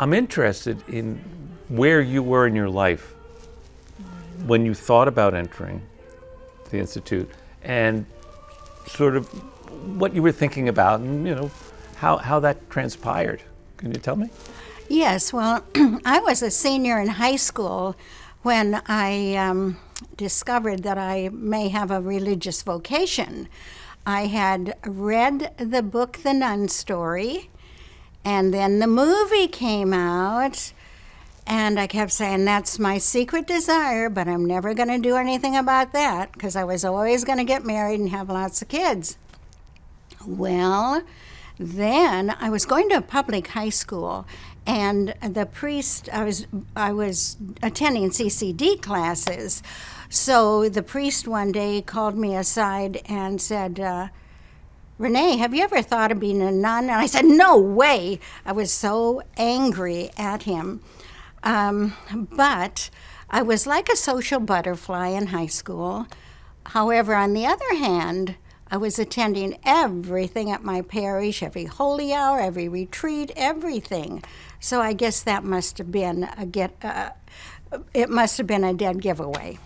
I'm interested in where you were in your life when you thought about entering the Institute, and sort of what you were thinking about, and how that transpired. Can you tell me? Yes, well, I was a senior in high school when I discovered that I may have a religious vocation. I had read the book The Nun Story, and then the movie came out, and I kept saying, that's my secret desire, but I'm never going to do anything about that, because I was always going to get married and have lots of kids. Well, then I was going to a public high school, and the priest, I was attending CCD classes, so the priest one day called me aside and said, Renee, have you ever thought of being a nun? And I said, no way. I was so angry at him. But I was like a social butterfly in high school. However, on the other hand, I was attending everything at my parish, every holy hour, every retreat, everything. So I guess that must have been a dead giveaway.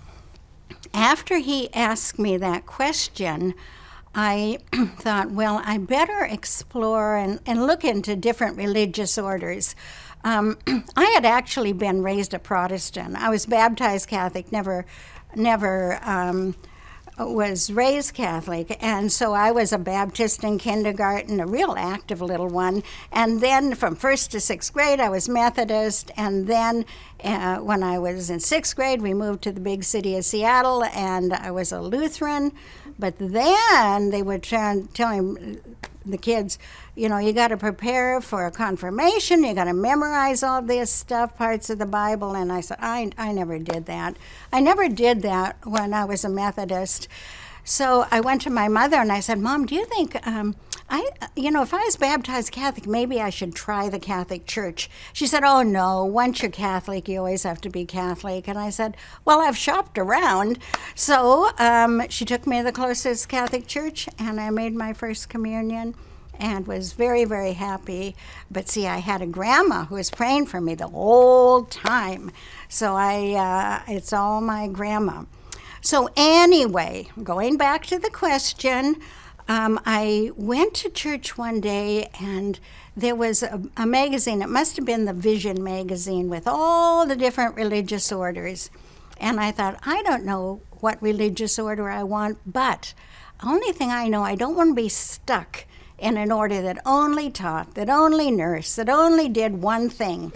After he asked me that question, I thought, well, I better explore and look into different religious orders. I had actually been raised a Protestant. I was baptized Catholic, never was raised Catholic, and so I was a Baptist in kindergarten, a real active little one, and then from 1st to 6th grade I was Methodist, and then when I was in 6th grade we moved to the big city of Seattle, and I was a Lutheran. But then they would telling the kids, you got to prepare for a confirmation, you got to memorize all this stuff, parts of the Bible, and I said, I never did that. I never did that when I was a Methodist. So I went to my mother and I said, Mom, do you think, if I was baptized Catholic, maybe I should try the Catholic Church? She said, oh no, once you're Catholic, you always have to be Catholic. And I said, well, I've shopped around. So she took me to the closest Catholic church, and I made my first communion and was very, very happy. But see, I had a grandma who was praying for me the whole time. So it's all my grandma. So anyway, going back to the question, I went to church one day, and there was a magazine. It must have been the Vision magazine with all the different religious orders. And I thought, I don't know what religious order I want, but the only thing I know, I don't want to be stuck in an order that only taught, that only nursed, that only did one thing.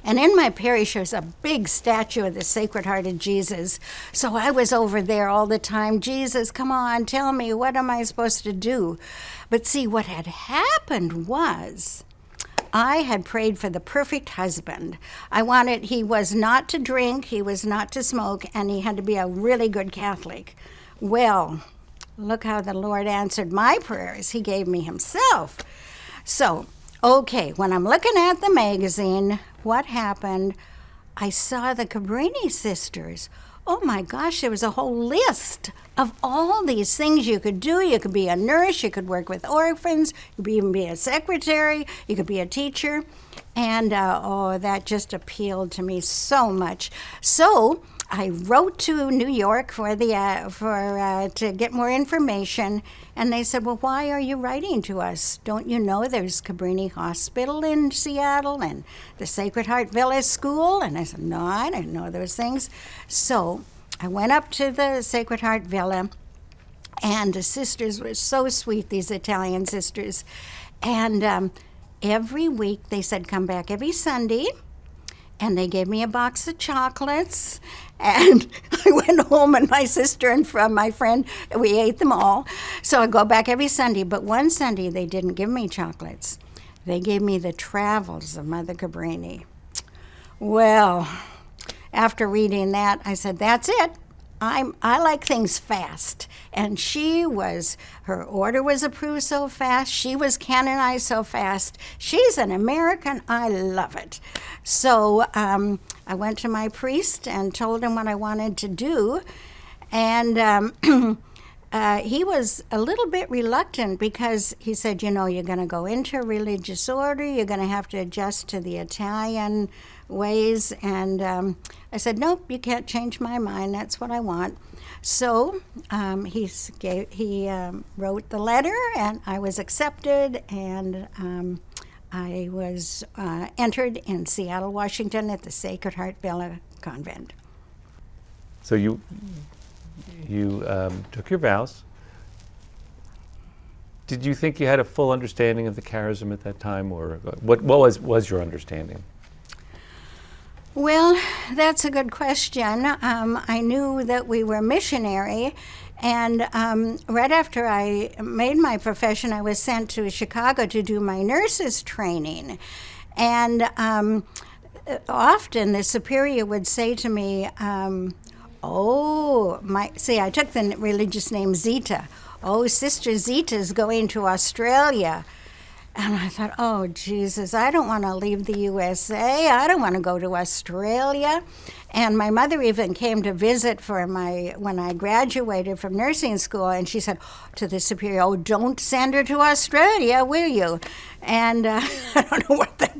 And in my parish, there's a big statue of the Sacred Heart of Jesus. So I was over there all the time. Jesus, come on, tell me, what am I supposed to do? But see, what had happened was I had prayed for the perfect husband. He was not to drink, he was not to smoke, and he had to be a really good Catholic. Well, look how the Lord answered my prayers. He gave me himself. So, okay, when I'm looking at the magazine, what happened? I saw the Cabrini sisters. Oh my gosh, there was a whole list of all these things you could do. You could be a nurse, you could work with orphans, you could even be a secretary, you could be a teacher. And that just appealed to me so much. So I wrote to New York to get more information, and they said, well, why are you writing to us? Don't you know there's Cabrini Hospital in Seattle and the Sacred Heart Villa School? And I said, no, I didn't know those things. So I went up to the Sacred Heart Villa, and the sisters were so sweet, these Italian sisters. And every week they said, come back every Sunday. And they gave me a box of chocolates, and I went home, and my sister and my friend, we ate them all. So I go back every Sunday, but one Sunday they didn't give me chocolates. They gave me the travels of Mother Cabrini. Well, after reading that, I said, that's it. I like things fast. And her order was approved so fast. She was canonized so fast. She's an American. I love it. So I went to my priest and told him what I wanted to do. And he was a little bit reluctant because he said, you know, you're going to go into a religious order, you're going to have to adjust to the Italian ways. And I said, nope, you can't change my mind. That's what I want. So he wrote the letter, and I was accepted, and I was entered in Seattle, Washington at the Sacred Heart Villa Convent. So you took your vows. Did you think you had a full understanding of the charism at that time, or what was your understanding? Well, that's a good question. I knew that we were missionary, and right after I made my profession, I was sent to Chicago to do my nurse's training. And often the superior would say to me, I took the religious name Zita. Oh, Sister Zita's going to Australia. And I thought, oh, Jesus, I don't want to leave the USA. I don't want to go to Australia. And my mother even came to visit when I graduated from nursing school, and she said to the superior, oh, don't send her to Australia, will you? And I don't know what the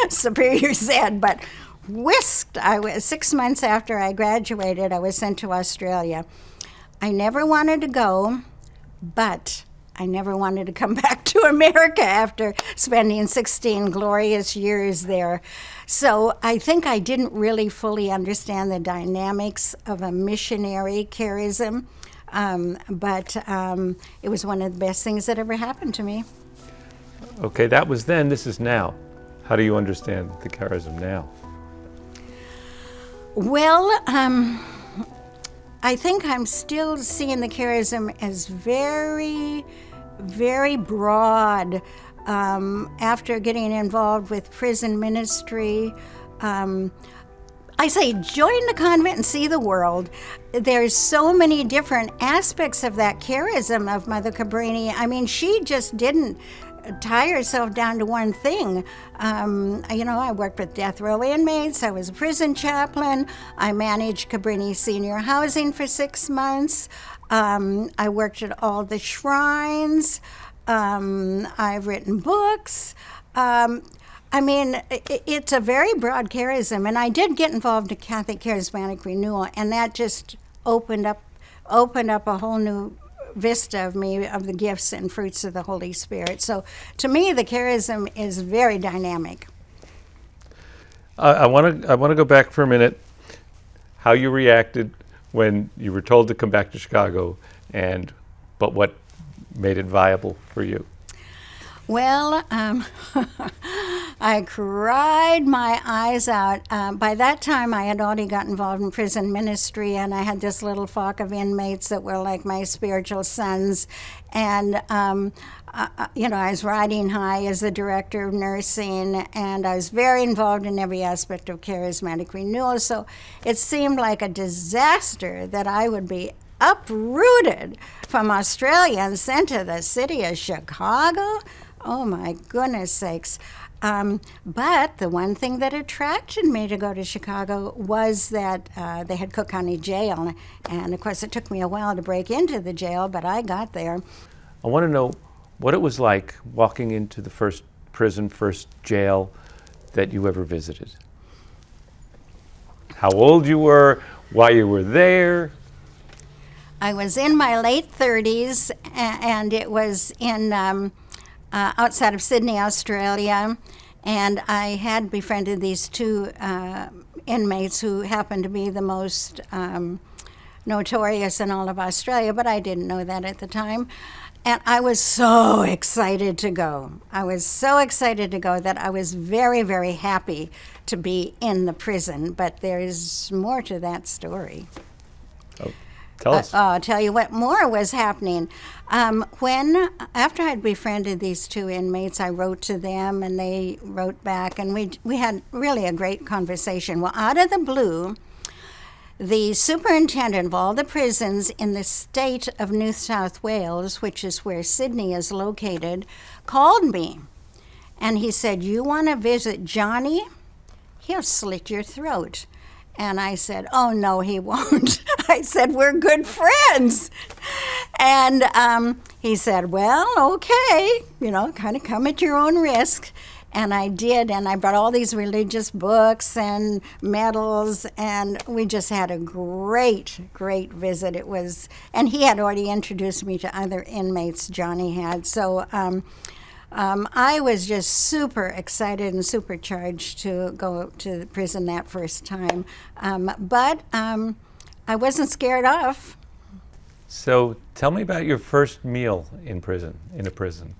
superior said, but whisked. 6 months after I graduated, I was sent to Australia. I never wanted to go, but I never wanted to come back to America after spending 16 glorious years there. So I think I didn't really fully understand the dynamics of a missionary charism, but it was one of the best things that ever happened to me. Okay, that was then, this is now. How do you understand the charism now? Well, I think I'm still seeing the charism as very, very broad. After getting involved with prison ministry, I say join the convent and see the world. There's so many different aspects of that charism of Mother Cabrini. I mean, she just didn't tie herself down to one thing. I worked with death row inmates. I was a prison chaplain. I managed Cabrini Senior Housing for 6 months. I worked at all the shrines. I've written books. It's a very broad charism, and I did get involved in Catholic Charismatic Renewal, and that just opened up a whole new vista of the gifts and fruits of the Holy Spirit. So to me, the charism is very dynamic. I want to go back for a minute. How you reacted when you were told to come back to Chicago, but what made it viable for you? Well, I cried my eyes out. By that time, I had already got involved in prison ministry, and I had this little flock of inmates that were like my spiritual sons. And, I was riding high as the director of nursing, and I was very involved in every aspect of charismatic renewal. So it seemed like a disaster that I would be uprooted from Australia and sent to the city of Chicago. Oh, my goodness sakes. But the one thing that attracted me to go to Chicago was that they had Cook County Jail. And, of course, it took me a while to break into the jail, but I got there. I want to know what it was like walking into the first prison, first jail that you ever visited. How old you were, why you were there. I was in my late 30s, and it was in outside of Sydney, Australia, and I had befriended these two inmates who happened to be the most notorious in all of Australia, but I didn't know that at the time. And I was so excited to go. I was so excited to go that I was very, very happy to be in the prison, but there's more to that story. Oh. Tell us. I'll tell you what more was happening. After I'd befriended these two inmates, I wrote to them, and they wrote back, and we had really a great conversation. Well, out of the blue, the superintendent of all the prisons in the state of New South Wales, which is where Sydney is located, called me, and he said, "You want to visit Johnny? He'll slit your throat." And I said, "Oh, no, he won't." I said, "We're good friends." And he said, well, okay, kind of come at your own risk. And I did, and I brought all these religious books and medals, and we just had a great, great visit. It was, and he had already introduced me to other inmates, Johnny had. So I was just super excited and supercharged to go to the prison that first time. But I wasn't scared off. So tell me about your first meal in a prison.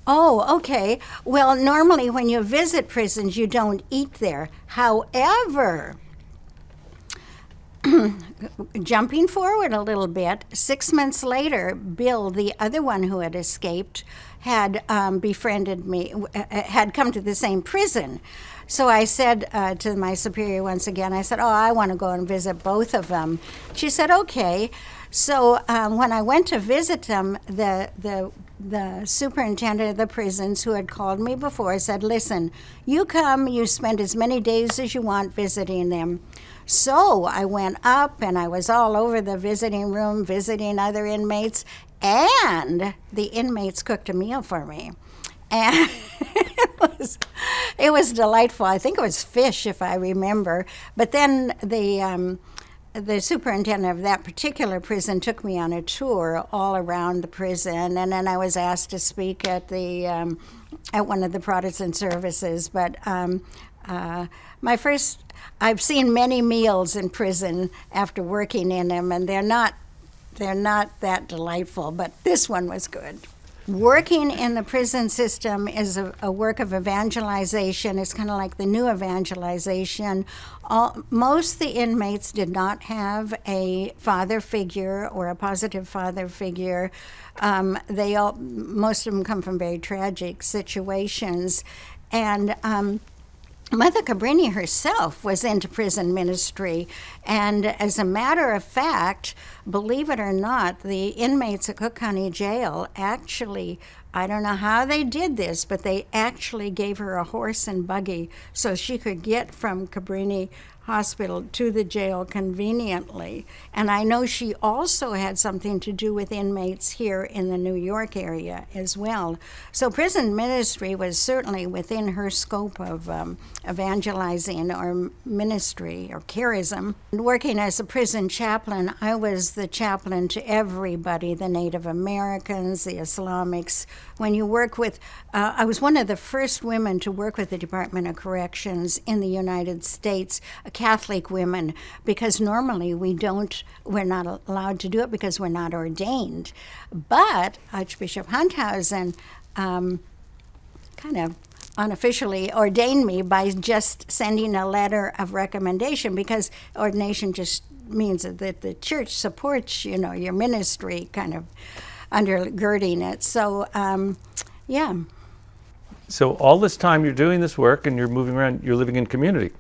Oh, okay. Well, normally when you visit prisons, you don't eat there. However, jumping forward a little bit, 6 months later, Bill, the other one who had escaped, had befriended me, had come to the same prison. So I said to my superior once again, I said, I want to go and visit both of them. She said, okay. So when I went to visit them, the superintendent of the prisons, who had called me before, said, listen, you come, you spend as many days as you want visiting them. So I went up and I was all over the visiting room, visiting other inmates, and the inmates cooked a meal for me. And it was delightful. I think it was fish, if I remember. But then the superintendent of that particular prison took me on a tour all around the prison, and then I was asked to speak at one of the Protestant services. But I've seen many meals in prison after working in them, and they're not that delightful, but this one was good. Working in the prison system is a work of evangelization. It's kind of like the new evangelization. Most of the inmates did not have a father figure or a positive father figure. Most of them come from very tragic situations. And Mother Cabrini herself was into prison ministry, and as a matter of fact, believe it or not, the inmates at Cook County Jail actually, I don't know how they did this, but they actually gave her a horse and buggy so she could get from Cabrini Hospital to the jail conveniently. And I know she also had something to do with inmates here in the New York area as well. So prison ministry was certainly within her scope of evangelizing or ministry or charism. Working as a prison chaplain, I was the chaplain to everybody, the Native Americans, the Islamics. When you work with, I was one of the first women to work with the Department of Corrections in the United States, Catholic women, because normally we're not allowed to do it because we're not ordained. But Archbishop Hunthausen kind of unofficially ordained me by just sending a letter of recommendation, because ordination just means that the church supports, your ministry, kind of undergirding it. So, yeah. So all this time you're doing this work and you're moving around, you're living in community.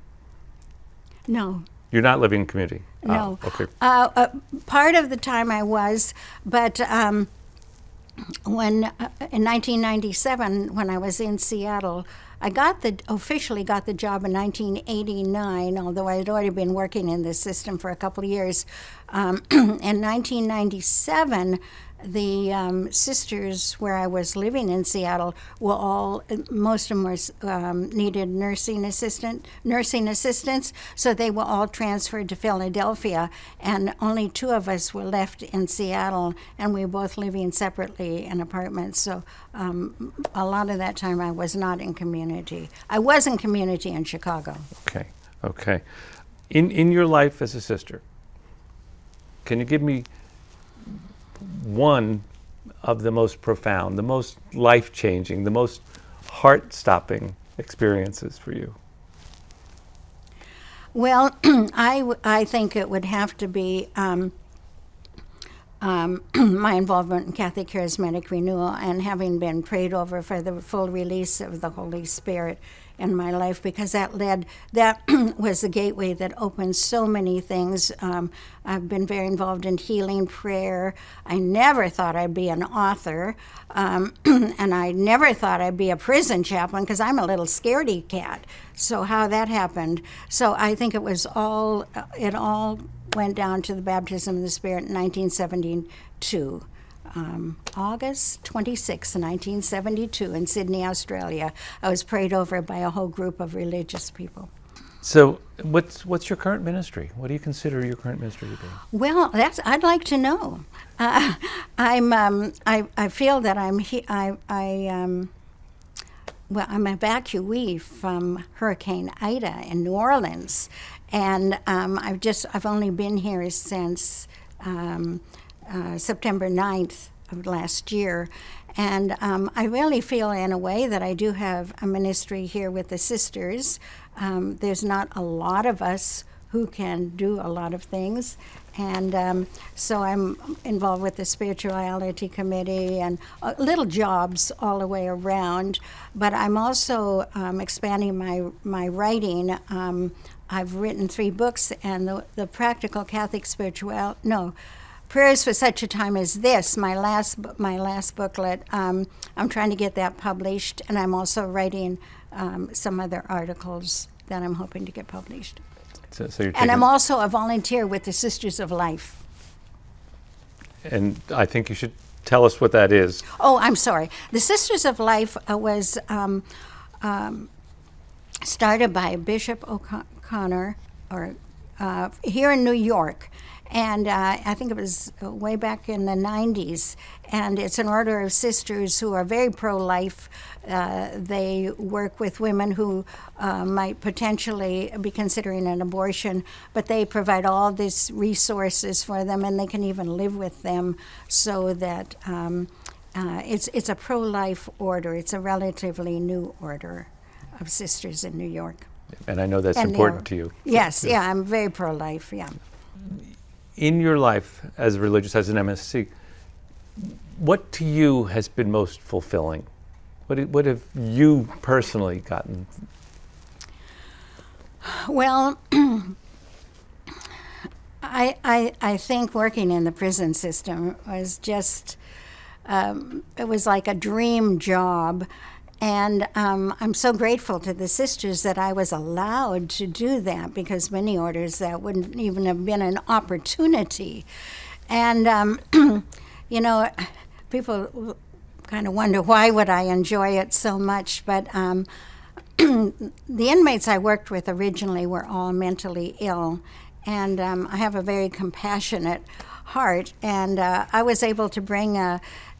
No. You're not living in community? No. Oh, okay. Part of the time I was, but when in 1997, when I was in Seattle, I officially got the job in 1989, although I had already been working in this system for a couple of years. In 1997, the sisters where I was living in Seattle most of them needed nursing assistants, so they were all transferred to Philadelphia, and only two of us were left in Seattle, and we were both living separately in apartments. So a lot of that time I was not in community. I was in community in Chicago. Okay. In your life as a sister, can you give me one of the most profound, the most life-changing, the most heart-stopping experiences for you? Well, I think it would have to be my involvement in Catholic Charismatic Renewal and having been prayed over for the full release of the Holy Spirit in my life, because that was the gateway that opened so many things. I've been very involved in healing prayer. I never thought I'd be an author, and I never thought I'd be a prison chaplain, because I'm a little scaredy cat. So how that happened. So I think it all went down to the baptism of the Spirit in 1972. August 26, 1972, in Sydney, Australia. I was prayed over by a whole group of religious people. So what's your current ministry? What do you consider your current ministry to be? Well, I'd like to know. I feel that I'm I'm an evacuee from Hurricane Ida in New Orleans, and I've only been here since September 9th of last year, and I really feel in a way that I do have a ministry here with the sisters. There's not a lot of us who can do a lot of things, and so I'm involved with the spirituality committee and little jobs all the way around, but I'm also expanding my writing. I've written 3 books, and the Practical Catholic Prayers for Such a Time as This, my last booklet. I'm trying to get that published, and I'm also writing some other articles that I'm hoping to get published. So you're and I'm also a volunteer with the Sisters of Life. And I think you should tell us what that is. Oh, I'm sorry. The Sisters of Life was started by Bishop O'Connor here in New York. And I think it was way back in the 90s. And it's an order of sisters who are very pro-life. They work with women who might potentially be considering an abortion, but they provide all these resources for them, and they can even live with them, so that it's a pro-life order. It's a relatively new order of sisters in New York. And I know that's important to you. Yes, yeah, I'm very pro-life, yeah. In your life as religious, as an MSC, what to you has been most fulfilling? What have you personally gotten? Well, I think working in the prison system was just, it was like a dream job. And I'm so grateful to the sisters that I was allowed to do that, because many orders that wouldn't even have been an opportunity. And, you know, people kind of wonder why would I enjoy it so much, but the inmates I worked with originally were all mentally ill, and I have a very compassionate heart, and I was able to bring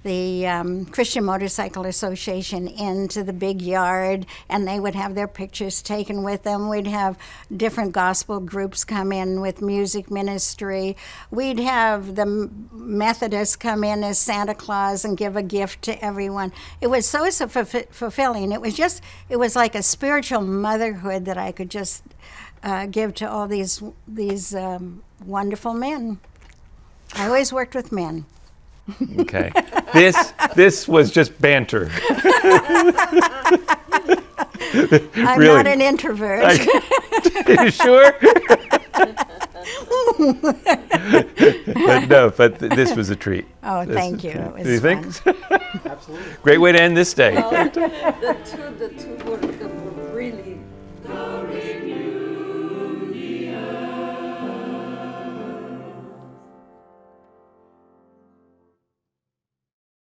the Christian Motorcycle Association into the big yard, and they would have their pictures taken with them. We'd have different gospel groups come in with music ministry. We'd have the Methodists come in as Santa Claus and give a gift to everyone. It was so fulfilling. It was like a spiritual motherhood that I could just give to all these wonderful men. I always worked with men. Okay. This was just banter. I'm really not an introvert. Are you sure? but this was a treat. Oh, thank you. It was do you fun. think? Absolutely. Great way to end this day. Well, the two were really